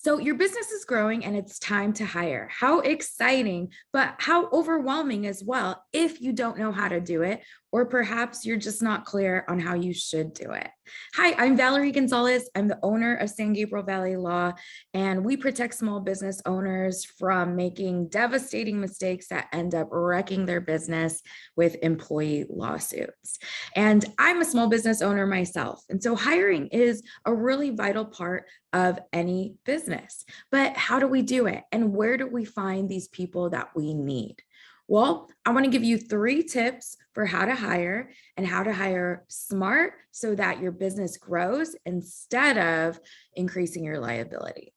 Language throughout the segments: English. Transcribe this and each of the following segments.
So your business is growing and it's time to hire. How exciting, but how overwhelming as well if you don't know how to do it, or perhaps you're just not clear on how you should do it. Hi, I'm Valerie Gonzalez. I'm the owner of San Gabriel Valley Law, and we protect small business owners from making devastating mistakes that end up wrecking their business with employee lawsuits. And I'm a small business owner myself. And so hiring is a really vital part of any business. But how do we do it? And where do we find these people that we need? Well, I want to give you 3 tips for how to hire and how to hire smart so that your business grows instead of increasing your liability.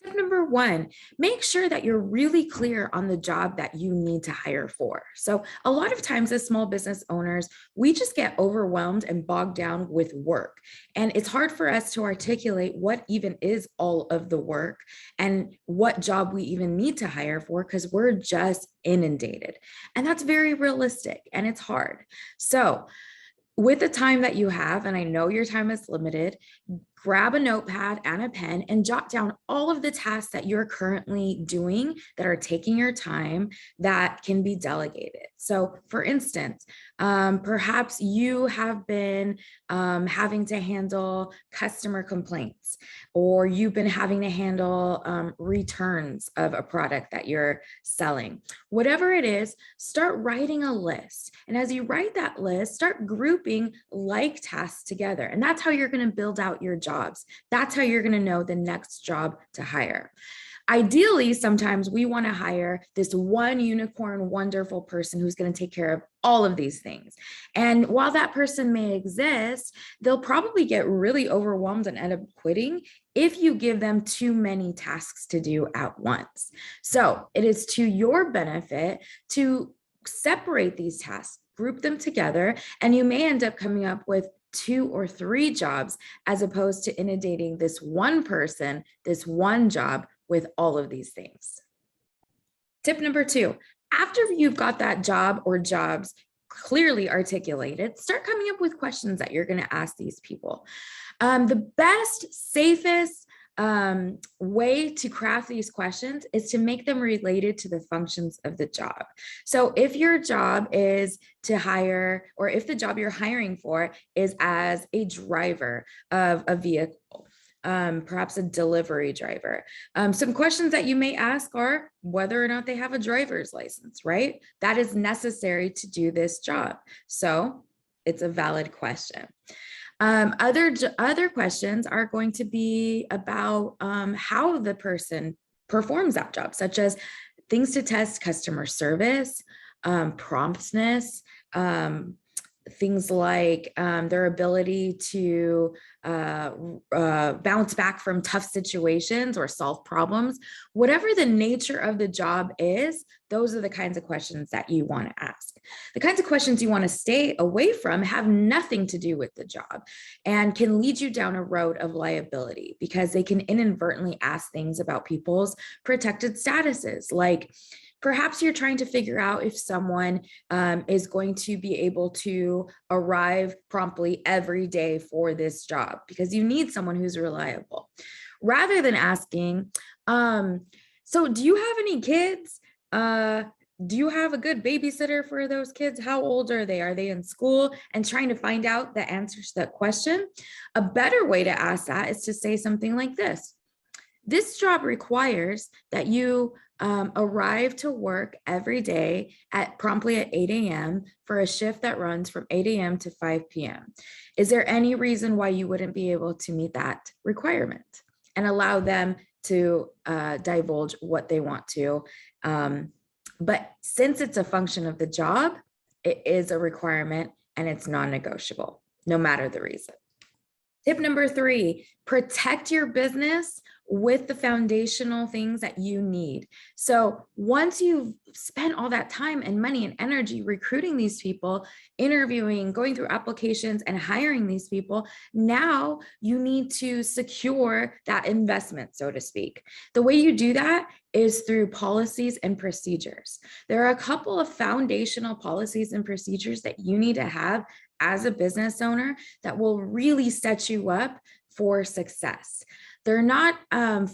Tip number 1, make sure that you're really clear on the job that you need to hire for. So a lot of times as small business owners, we just get overwhelmed and bogged down with work. And it's hard for us to articulate what even is all of the work and what job we even need to hire for because we're just inundated. And that's very realistic and it's hard. So with the time that you have, and I know your time is limited, grab a notepad and a pen and jot down all of the tasks that you're currently doing that are taking your time that can be delegated. So for instance, perhaps you have been having to handle customer complaints, or you've been having to handle returns of a product that you're selling. Whatever it is, start writing a list. And as you write that list, start grouping like tasks together. And that's how you're going to build out your jobs. That's how you're going to know the next job to hire. Ideally, sometimes we want to hire this one unicorn, wonderful person who's going to take care of all of these things. And while that person may exist, they'll probably get really overwhelmed and end up quitting if you give them too many tasks to do at once. So it is to your benefit to separate these tasks, group them together, and you may end up coming up with 2 or 3 jobs as opposed to inundating this one person, this one job with all of these things. Tip number 2, after you've got that job or jobs clearly articulated, start coming up with questions that you're going to ask these people. The best, safest way to craft these questions is to make them related to the functions of the job. So if your job is to hire, or if the job you're hiring for is as a driver of a vehicle, perhaps a delivery driver. Some questions that you may ask are whether or not they have a driver's license, right? That is necessary to do this job. So it's a valid question. Other questions are going to be about how the person performs that job, such as things to test customer service, promptness, things like their ability to bounce back from tough situations or solve problems. Whatever the nature of the job is, those are the kinds of questions that you want to ask. The kinds of questions you want to stay away from have nothing to do with the job and can lead you down a road of liability because they can inadvertently ask things about people's protected statuses, like perhaps you're trying to figure out if someone is going to be able to arrive promptly every day for this job because you need someone who's reliable. Rather than asking, so do you have any kids? Do you have a good babysitter for those kids? How old are they? Are they in school? And trying to find out the answers to that question. A better way to ask that is to say something like this. This job requires that you arrive to work every day promptly at 8 a.m. for a shift that runs from 8 a.m. to 5 p.m. Is there any reason why you wouldn't be able to meet that requirement? And allow them to divulge what they want to. But since it's a function of the job, it is a requirement and it's non-negotiable, no matter the reason. Tip number 3, protect your business with the foundational things that you need. So once you've spent all that time and money and energy recruiting these people, interviewing, going through applications and hiring these people, now you need to secure that investment, so to speak. The way you do that is through policies and procedures. There are a couple of foundational policies and procedures that you need to have as a business owner that will really set you up for success. They're not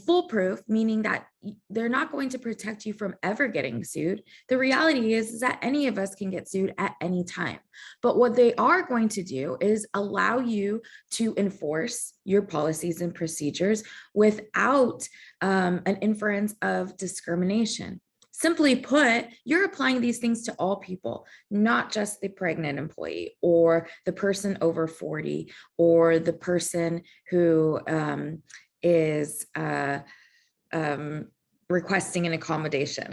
foolproof, meaning that they're not going to protect you from ever getting sued. The reality is that any of us can get sued at any time. But what they are going to do is allow you to enforce your policies and procedures without an inference of discrimination. Simply put, you're applying these things to all people, not just the pregnant employee or the person over 40 or the person who is requesting an accommodation.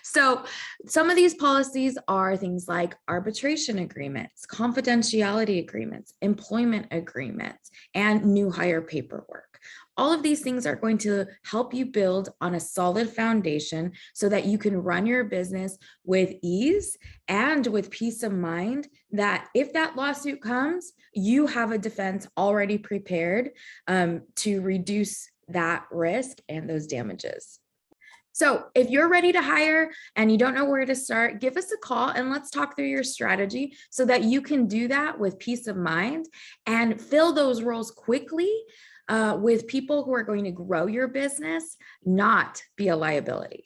So some of these policies are things like arbitration agreements, confidentiality agreements, employment agreements, and new hire paperwork. All of these things are going to help you build on a solid foundation so that you can run your business with ease and with peace of mind that if that lawsuit comes, you have a defense already prepared to reduce that risk and those damages. So if you're ready to hire and you don't know where to start, give us a call and let's talk through your strategy so that you can do that with peace of mind and fill those roles quickly with people who are going to grow your business, not be a liability.